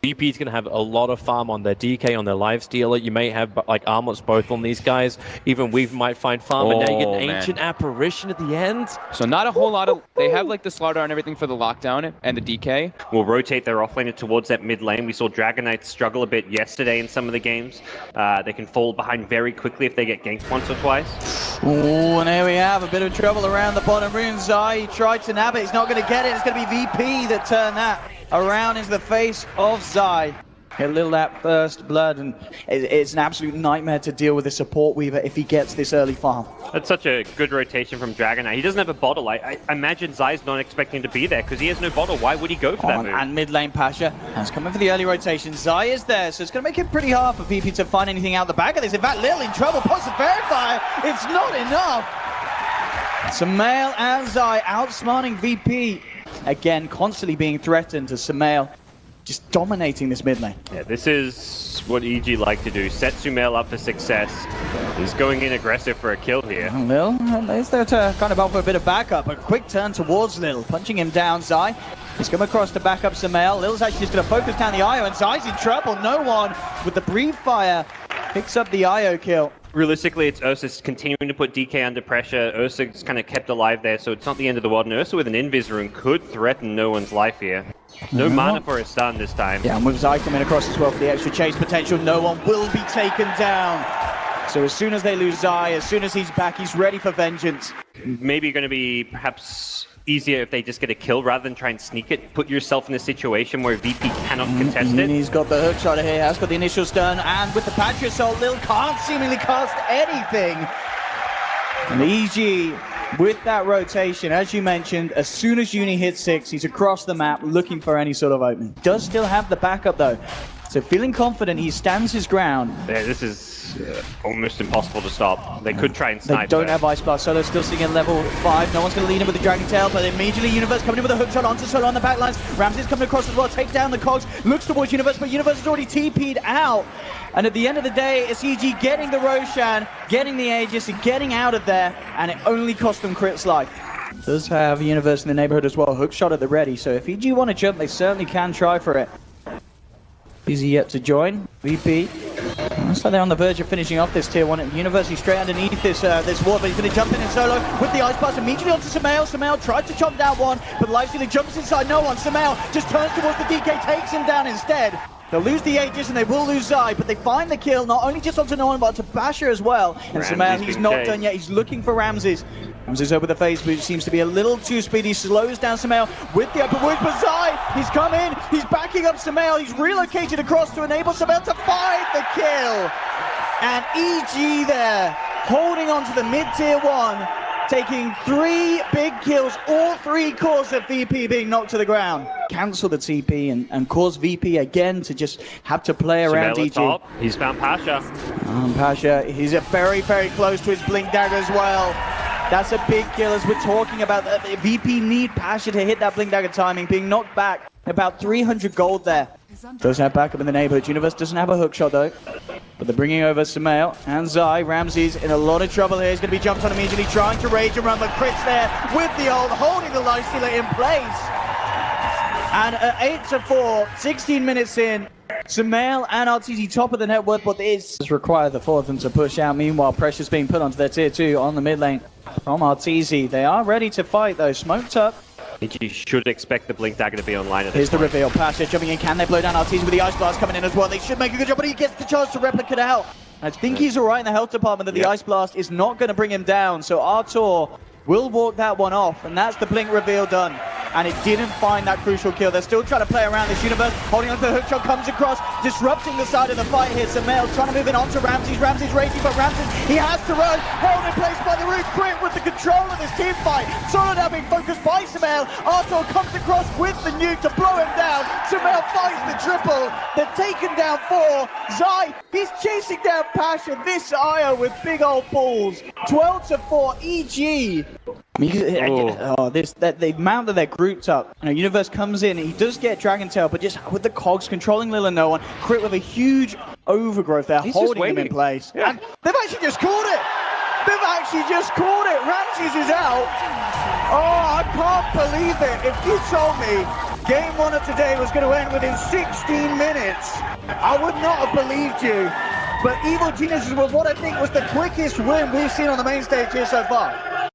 VP is going to have a lot of farm on their DK, on their lifestealer. You may have like armlets both on these guys. Even we might find farm, and now you get an ancient apparition at the end. So not a whole lot of... They have like the slaughter and everything for the lockdown and the DK. Will rotate their offlaner towards that mid lane. We saw Dragon Knights struggle a bit yesterday in some of the games. They can fall behind very quickly if they get ganked once or twice. Oh, and here we have a bit of trouble around the bottom room. Zai, he tried to nab it. He's not going to get it. It's going to be VP that turned that around into the face of Zai. Hit a little that first blood, and it's an absolute nightmare to deal with a support weaver if he gets this early farm. That's such a good rotation from Dragon Knight. He doesn't have a bottle. I imagine Zai's not expecting to be there because he has no bottle. Why would he go for that move? And mid lane Pasha has come in for the early rotation. Zai is there, so it's going to make it pretty hard for VP to find anything out the back of this. In fact, Lil in trouble. Pots the verifier. It's not enough. SumaiL and Zai outsmarting VP. Again, constantly being threatened to SumaiL. Just dominating this mid lane. Yeah, this is what EG like to do. Set SumaiL up for success. He's going in aggressive for a kill here. Lil is there to kind of offer a bit of backup. A quick turn towards Lil, punching him down. Zai, he's come across to back up SumaiL. Lil's actually just going to focus down the IO, and Zai's in trouble. No one with the brief fire picks up the IO kill. Realistically, it's Ursa's continuing to put DK under pressure. Ursa's kind of kept alive there, so it's not the end of the world. And Ursa with an invis rune could threaten Noone's life here. No mana for a stun this time. Yeah, and with Zai coming across as well for the extra chase potential, Noone will be taken down. So as soon as they lose Zai, as soon as he's back, he's ready for vengeance. Maybe going to be perhaps easier if they just get a kill rather than try and sneak it. Put yourself in a situation where VP cannot contest it. He's got the hook shot here, has got the initial stun, and with the Patria Soul, Lil can't seemingly cast anything. And EG, with that rotation, as you mentioned, as soon as Uni hits 6, he's across the map looking for any sort of opening. Does still have the backup though. So feeling confident, he stands his ground. Yeah, this is almost impossible to stop. They could try and snipe. They don't have Ice Blast. Solo's still sitting at level 5. No one's going to lead him with the Dragon Tail, but immediately Universe coming in with a hook shot onto Solo on the backlines. Ramsey's coming across as well, take down the cogs, looks towards Universe, but Universe is already TP'd out. And at the end of the day, it's EG getting the Roshan, getting the Aegis, and getting out of there, and it only cost them Crit's life. Does have Universe in the neighborhood as well, hook shot at the ready, so if EG want to jump, they certainly can try for it. Busy yet to join. VP. Looks like they're on the verge of finishing off this tier 1. University straight underneath this wall, but he's going to jump in Solo with the Ice Blast immediately onto SumaiL. SumaiL tried to chop down one, but Lifestealer jumps inside no one. SumaiL just turns towards the DK, takes him down instead. They'll lose the Aegis and they will lose Zai, but they find the kill, not only just onto Noone, but onto Basher as well. And SumaiL, he's not done yet. He's looking for Ramses. Ramses over the phase, but seems to be a little too speedy. Slows down SumaiL with the upper wound, but Zai, he's come in. He's backing up SumaiL. He's relocated across to enable SumaiL to find the kill. And EG there, holding on to the mid-tier 1, taking 3 big kills, all 3 cause of VP being knocked to the ground. Cancel the TP and cause VP again to just have to play around EG. Top. He's found Pasha. Pasha, he's very, very close to his Blink Dagger as well. That's a big kill as we're talking about. VP need Pasha to hit that Blink Dagger timing, being knocked back. About 300 gold there. Doesn't have backup in the neighborhood. Universe doesn't have a hook shot though. But they're bringing over SumaiL and Zai. Ramsey's in a lot of trouble here. He's going to be jumped on immediately, trying to rage and run, but Crit's there with the ult, holding the Lifestealer in place. And at 8-4, 16 minutes in, SumaiL and Arteezy top of the net worth, but this does require the 4 of them to push out. Meanwhile, pressure's being put onto their tier 2 on the mid lane from Arteezy. They are ready to fight though, smoked up. You should expect the Blink Dagger to be online at this Here's point. the reveal. Pasha jumping in. Can they blow down Arteezy with the Ice Blast coming in as well? They should make a good job, but he gets the chance to replicate out. I think he's alright in the health department, that the Ice Blast is not going to bring him down. So Artur will walk that one off, and that's the Blink reveal done. And it didn't find that crucial kill. They're still trying to play around this Universe, holding onto the hook shot, comes across, disrupting the side of the fight here. SumaiL trying to move in onto Ramses. Ramses raging, but Ramses, he has to run. Held in place by the root. Crit with the control of this team fight. Solo now being focused by SumaiL. Artur comes across with the nuke to blow him down. SumaiL finds the triple. They're taken down 4. Zai, he's chasing down Pasha. This IO with big old balls. 12-4, EG. The amount that they're grouped up. You know, Universe comes in, he does get Dragon Tail, but just with the cogs controlling Lil and Noone, Crit with a huge overgrowth there, holding him in place. Yeah. And they've actually just caught it! They've actually just caught it! Ramses is out! Oh, I can't believe it! If you told me game one of today was going to end within 16 minutes. I would not have believed you. But Evil Geniuses was what I think was the quickest win we've seen on the main stage here so far.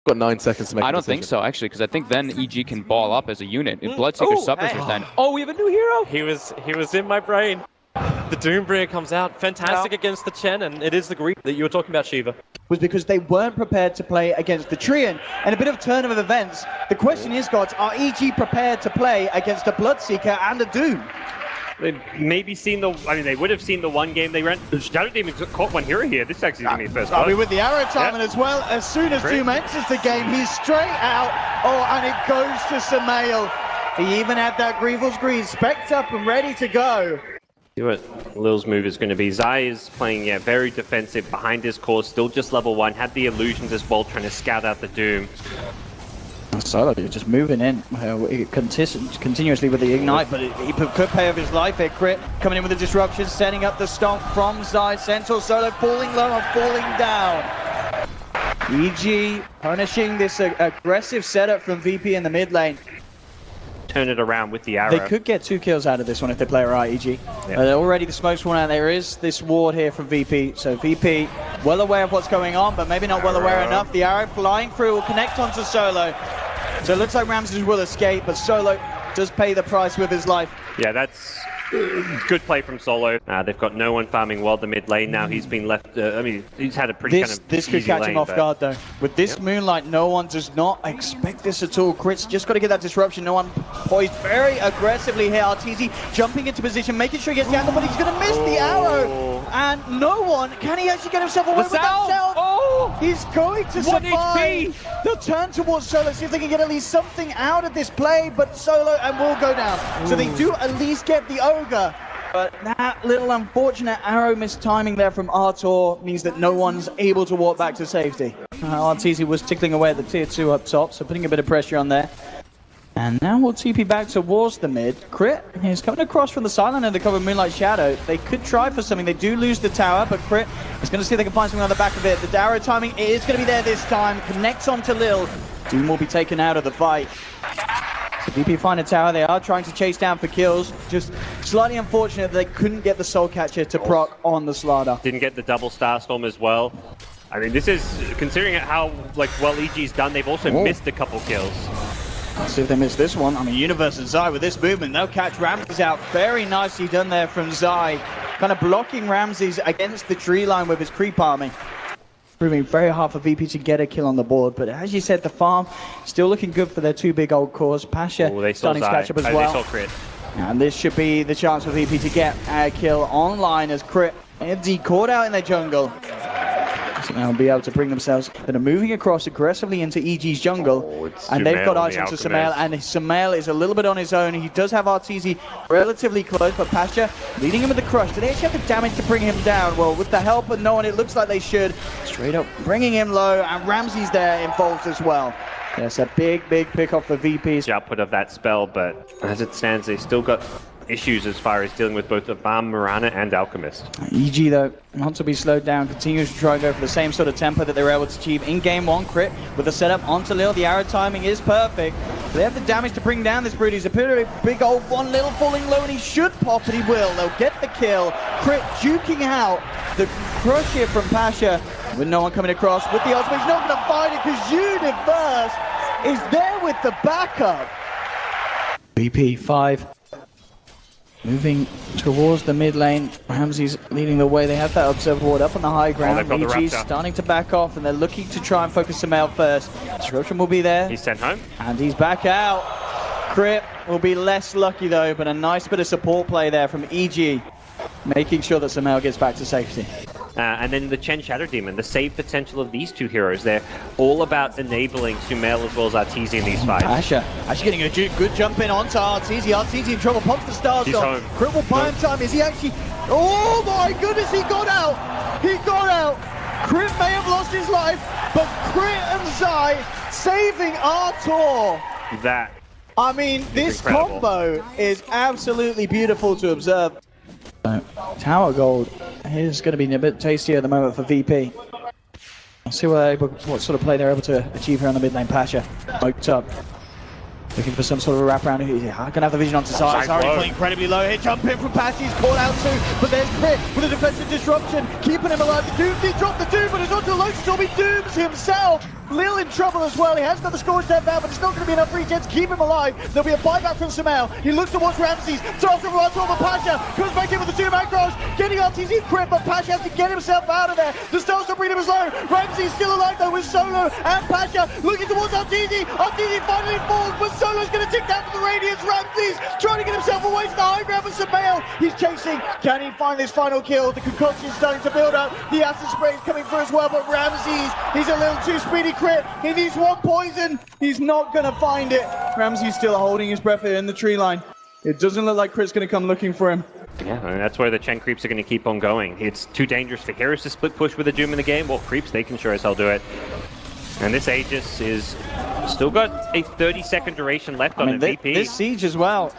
Got 9 seconds to make. I don't think so, actually, because I think then EG can ball up as a unit. If Bloodseeker suffers then. Oh, we have a new hero. He was in my brain. The Doombringer comes out, fantastic against the Chen, and it is the Greek that you were talking about, Shiva. Was because they weren't prepared to play against the Treant, and a bit of turn of events. The question is, gods, are EG prepared to play against a Bloodseeker and a Doom? They'd maybe seen the, I mean, they would have seen the one game they ran. Shadow Demon caught one hero here. This actually is going to be first blood. I mean, with the arrow timing as well, as soon as Doom enters the game, he's straight out. Oh, and it goes to SumaiL. He even had that Grievel's Greed specced up and ready to go. See what Lil's move is going to be. Zai is playing, very defensive behind his core, still just level 1, had the illusions as well, trying to scout out the Doom. SumaiL just moving in continuously with the Ignite, but he could pay off his life here. Crit coming in with the disruption, setting up the stomp from Zai. Sentinel Solo falling low and falling down. EG punishing this aggressive setup from VP in the mid lane. Turn it around with the arrow. They could get 2 kills out of this one if they play right, EG. Already the smoke's one out. There is this ward here from VP. So VP, well aware of what's going on, but maybe not well aware enough. The arrow flying through will connect onto Solo. So it looks like Ramses will escape, but Solo does pay the price with his life. Yeah, that's good play from Solo. They've got no one farming well the mid lane now. He's been left, I mean, he's had a pretty This could catch him off guard though. With this Moonlight, no one does not expect this at all. Crit's just got to get that disruption. No one poised very aggressively here. Arteezy jumping into position, making sure he gets down, but he's going to miss the arrow. And no one, can he actually get himself away with that sound? He's going to survive. They'll turn towards Solo, see if they can get at least something out of this play, but Solo and will go down. So they do at least get the Ogre. But that little unfortunate arrow mistiming there from Artur means that no one's able to walk back to safety. Arteezy was tickling away at the tier 2 up top, so putting a bit of pressure on there. And now we'll TP back towards the mid. Crit is coming across from the sideline under cover of Moonlight Shadow. They could try for something. They do lose the tower, but Crit is going to see if they can find something on the back of it. The arrow timing is going to be there this time. Connects onto Lil. Doom will be taken out of the fight. So VP find a tower. They are trying to chase down for kills. Just slightly unfortunate that they couldn't get the Soul Catcher to proc on the Slardar. Didn't get the double Starstorm as well. I mean, this is, considering how well EG's done, they've also missed a couple kills. Let's see if they miss this one. I mean, Universe and Zai with this movement, they'll catch Ramses out. Very nicely done there from Zai. Kind of blocking Ramses against the tree line with his creep arming. Proving very hard for VP to get a kill on the board. But as you said, the farm still looking good for their 2 big old cores. Pasha starting to catch up as well. They saw Crit. And this should be the chance for VP to get a kill online as Crit is caught out in the jungle. So they'll be able to bring themselves. They're moving across aggressively into EG's jungle. And they've got eyes onto SumaiL. And SumaiL is a little bit on his own. He does have Arteezy relatively close, but Pasha leading him with the crush. Do they actually have the damage to bring him down? Well, with the help of Noone, it looks like they should. Straight up bringing him low, and Ramsey's there involved as well. Yes, a big pick off for VP's output of that spell, but as it stands, they still got issues as far as dealing with both the Farm, Mirana, and Alchemist. EG, though, not to be slowed down, continues to try and go for the same sort of tempo that they were able to achieve in game 1. Crit with the setup onto Lil. The arrow timing is perfect. They have the damage to bring down this Brood. He's a pretty big old one. Lil falling low, and he should pop, and he will. They'll get the kill. Crit duking out the crush here from Pasha with no one coming across with the ultimate. He's not going to find it because Universe is there with the backup. BP5. Moving towards the mid lane. Ramsey's leading the way. They have that observer ward up on the high ground. EG's starting to back off, and they're looking to try and focus SumaiL first. Disruption will be there. He's sent home. And he's back out. Crit will be less lucky though, but a nice bit of support play there from EG, making sure that SumaiL gets back to safety. And then the Chen Shadow Demon, the save potential of these 2 heroes. They're all about enabling SumaiL as well as Arteezy in these fights. Pasha actually getting a good jump in onto Arteezy. Arteezy in trouble, pops the stars. He's home. Crit will buy him time. Is he actually... Oh my goodness, he got out! He got out! Crit may have lost his life, but Crit and Zai saving Artur. That. I mean, this combo is absolutely beautiful to observe. Tower Gold is going to be a bit tastier at the moment for VP. See what sort of play they're able to achieve here on the mid lane. Pasha smoked up, looking for some sort of a wraparound. He's gonna have the vision onto Zai. Zai playing incredibly low here. Jump in from Pasha. He's caught out too, but there's Crit with a defensive disruption, keeping him alive. The Doom did drop the Doom, but it's onto low storm. He dooms himself. Lil in trouble as well. He has got the score step down, but it's not going to be enough regen to keep him alive. There'll be a buyback from SumaiL. He looks towards Ramses. Throws him right over Pasha. Comes back in with the two macros. Getting Arteezy crit, but Pasha has to get himself out of there. The Star's Freedom is low. Ramses still alive though with Solo and Pasha looking towards Arteezy. Arteezy finally falls, but Solo's going to tick down to the Radiance. Ramses trying to get himself away to the high ground for SumaiL. He's chasing. Can he find this final kill? The concoction's starting to build up. The acid spray is coming through as well, but Ramses, he's a little too speedy. Crit. He needs one poison. He's not going to find it. Ramsey's still holding his breath here in the tree line. It doesn't look like Crit's going to come looking for him. Yeah, and that's where the Chen creeps are going to keep on going. It's too dangerous for heroes to split push with a Doom in the game. Well, creeps, they can sure as hell do it. And this Aegis is still got a 30-second duration left on a VP. This siege as well.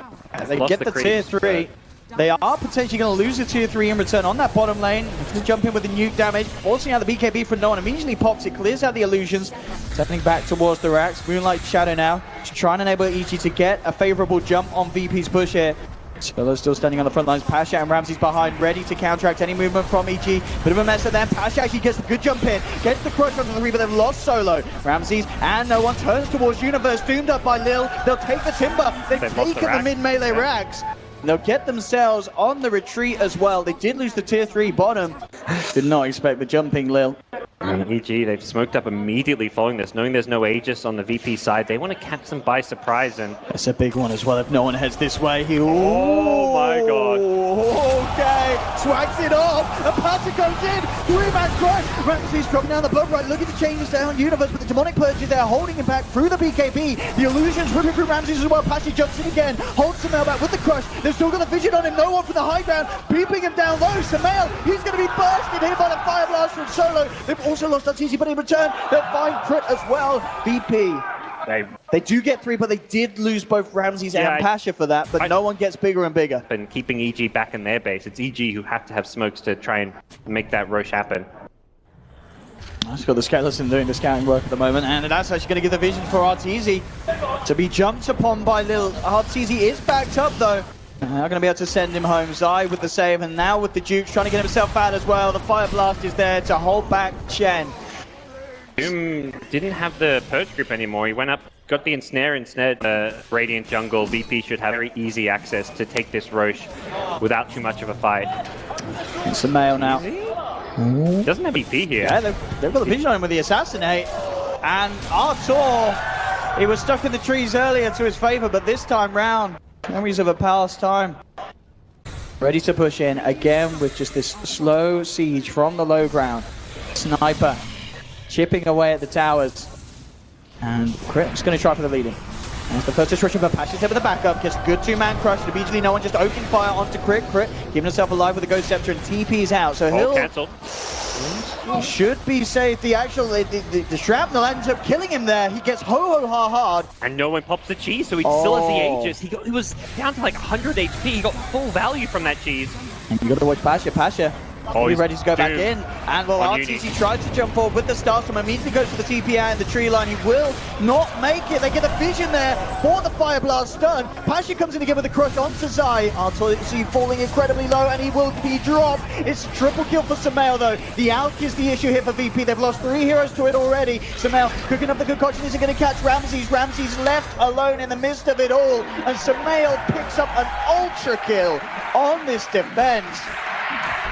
They get the tier 3. They are potentially going to lose a tier 3 in return on that bottom lane. To jump in with the nuke damage, forcing out the BKB from Noone. Immediately pops it, clears out the illusions. Turning back towards the racks. Moonlight Shadow now. Just trying to enable EG to get a favorable jump on VP's push here. Solo's still standing on the front lines. Pasha and Ramses behind, ready to counteract any movement from EG. Bit of a mess at them. Pasha actually gets a good jump in. Gets the crush onto the Reaper. They've lost Solo. Ramses and no one turns towards Universe. Doomed up by Lil. They'll take the Timber. They've taken the mid-melee racks. They'll get themselves on the retreat as well. They did lose the tier 3 bottom. Did not expect the jumping Lil. And EG, they've smoked up immediately following this, knowing there's no Aegis on the VP side. They want to catch them by surprise, and that's a big one as well. If no one heads this way, oh my god. Okay, swags it off, and Pasha goes in. 3-man crush. Ramses dropping down the blood right, looking to change this down Universe, but the demonic purges there, holding him back through the BKB. The illusions ripping through Ramses as well. Pasha jumps in again, holds SumaiL back with the crush. They've still got the vision on him. No one from the high ground, beeping him down low. SumaiL, he's going to be bursted here by the fire blast from Solo. They've also lost Arteezy, but in return, they'll find Crit as well. VP. They do get 3, but they did lose both Ramses and Pasha for that, but no one gets bigger and bigger. And keeping EG back in their base, it's EG who have to have smokes to try and make that rush happen. It's got the Skeleton doing the scouting work at the moment, and that's actually going to give the vision for Arteezy to be jumped upon by Lil. Arteezy is backed up though. They're going to be able to send him home. Zai with the save, and now with the Dukes trying to get himself out as well. The Fire Blast is there to hold back Chen. Doom didn't have the Purge Grip anymore. He went up, got the ensnared Radiant jungle. VP should have very easy access to take this Roche without too much of a fight. It's SumaiL now. Doesn't have EP here. Yeah, they've got the vision on him with the Assassinate. And Artur, he was stuck in the trees earlier to his favor, but this time round, memories of a past time. Ready to push in again with just this slow siege from the low ground. Sniper chipping away at the towers. And Crit's going to try for the leading. That's the first destruction, but Pasha's there with the backup. Gets a good 2-man crush. Immediately no one just opening fire onto Crit. Crit keeping himself alive with the Ghost Scepter, and TP's out. So he'll cancelled. Should be safe. The shrapnel ends up killing him there. He gets ho-ho-ha hard. And no one pops the cheese, so he still has the Aegis. He was down to like 100 HP. He got full value from that cheese. And you got to watch Pasha. Pasha. He's ready to go back in. And well, Arteezy tries to jump forward with the Starstorm. Immediately goes for the TP out in the tree line. He will not make it. They get a vision there for the Fire Blast stun. Pasha comes in again with a crush onto Zai. Arteezy falling incredibly low, and he will be dropped. It's a triple kill for SumaiL though. The Alk is the issue here for VP. They've lost 3 heroes to it already. SumaiL cooking up the concoction. Isn't going to catch Ramses. Ramses left alone in the midst of it all. And SumaiL picks up an ultra kill on this defense.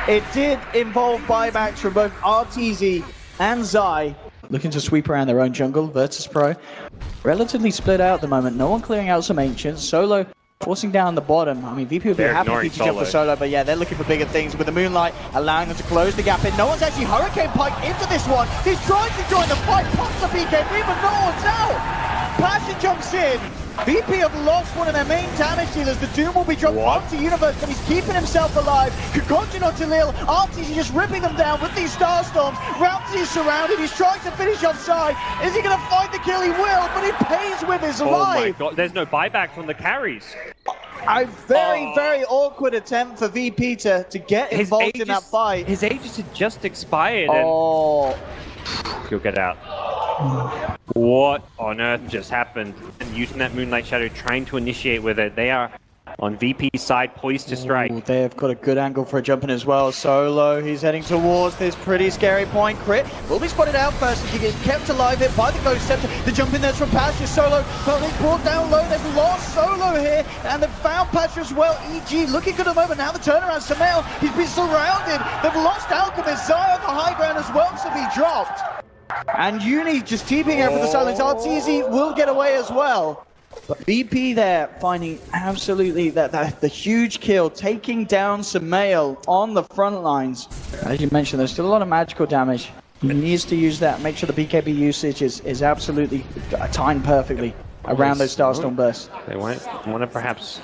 It did involve buybacks from both Arteezy and Zai. Looking to sweep around their own jungle. Virtus.Pro relatively split out at the moment. No one clearing out some Ancients. Solo forcing down the bottom. I mean, VP would be happy to jump for Solo, but yeah, they're looking for bigger things with the Moonlight, allowing them to close the gap in. No one's actually Hurricane Pike into this one. He's trying to join the fight, pops the BKB, but no one's out. Pasha jumps in. VP have lost one of their main damage dealers. The Doom will be dropped onto Universe, but he's keeping himself alive. Concoction onto Lil. Arteezy just ripping them down with these Starstorms. Ramsey is surrounded. He's trying to finish offside. Is he going to find the kill? He will, but he pays with his life. Oh my god, there's no buyback from the carries. A very awkward attempt for VP to get involved in that fight. His Aegis had just expired. Oh. He'll get out. What on earth just happened? And using that Moonlight Shadow, trying to initiate with it. They are on VP's side, poised to strike. Ooh, they've got a good angle for a jump in as well. Solo, he's heading towards this pretty scary point. Crit will be spotted out first as he gets kept alive here by the Ghost Scepter. The jump in there's from Pasha. Solo, but they brought down low. They've lost Solo here, and they've found Pasha as well. EG looking good at the moment. Now the turnaround, SumaiL, he's been surrounded. They've lost Alchemist. Zai on the high ground as well to be dropped. And Uni just TPing out for the silence. Arteezy will get away as well. But VP there finding absolutely the huge kill, taking down SumaiL on the front lines. As you mentioned, there's still a lot of magical damage. He needs to use that, make sure the BKB usage is absolutely timed perfectly around those Starstorm bursts. They want to perhaps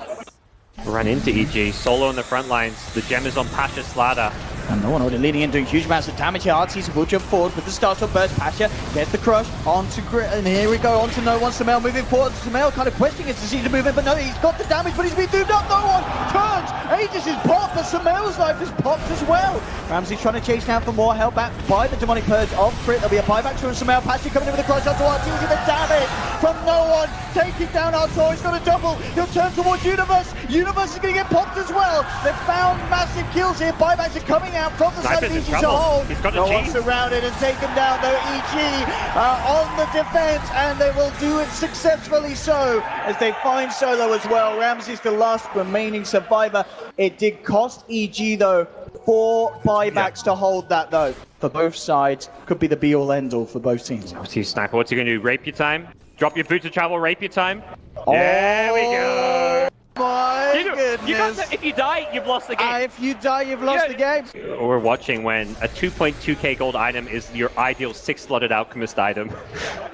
run into EG. Solo on the front lines. The gem is on Pasha Slada. And Noone already leading in, doing huge amounts of damage here. Arteezy will jump forward with the Starstorm burst. Pasha gets the crush onto Grit, and here we go onto Noone. SumaiL moving forward. SumaiL kind of questioning his decision to move in, but no, he's got the damage, but he's been doomed up. Noone turns. Aegis is popped, but SumaiL's life is popped as well. Ramsey's trying to chase down for more, held back by the demonic purge of Crit. There'll be a buyback to SumaiL. Pasha coming in with the crush onto Arteezy. The damage from Noone, taking down Arteezy. He's got a double. He'll turn towards Universe. Universe is going to get popped as well. They've found massive kills here. Buybacks are coming out from the side of EG to hold. He's got a Noone surrounded and taken down though. EG on the defense, and they will do it successfully so as they find Solo as well. Ramsey's the last remaining survivor. It did cost EG though 4 buybacks to hold that though. For both sides, could be the be-all end-all for both teams. What's Sniper? What's he going to do? Rape your time? Drop your boot to travel, rape your time? There we go! My goodness. You guys, if you die, you've lost the game. If you die, you've lost the game. We're watching when a 2.2k gold item is your ideal 6-slotted Alchemist item.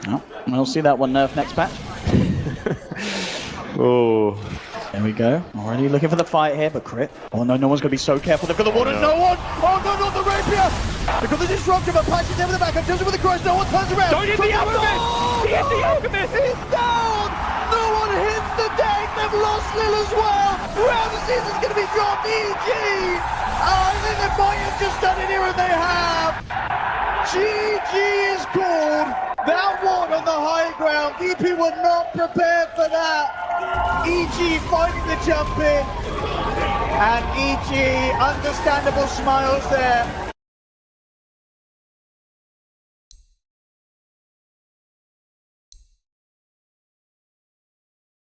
Oh, we'll see that one nerf next patch. Oh. There we go. Already looking for the fight here, but Crit. Oh no, no one's going to be so careful. They've got the water. No one! Oh no, not the rapier! They've got the disruptor, but Patch is there with the backup. Does it with the crush. No one turns around. Don't hit the Alchemist! He hit the Alchemist! He's down! No one hits the deck. They've lost Lil as well. Ramsey is going to be dropped. EG! I think they might have just done it here, and they have. GG is called. That one on the high ground. VP were not prepared for that. EG finding the jump in. And EG, understandable smiles there.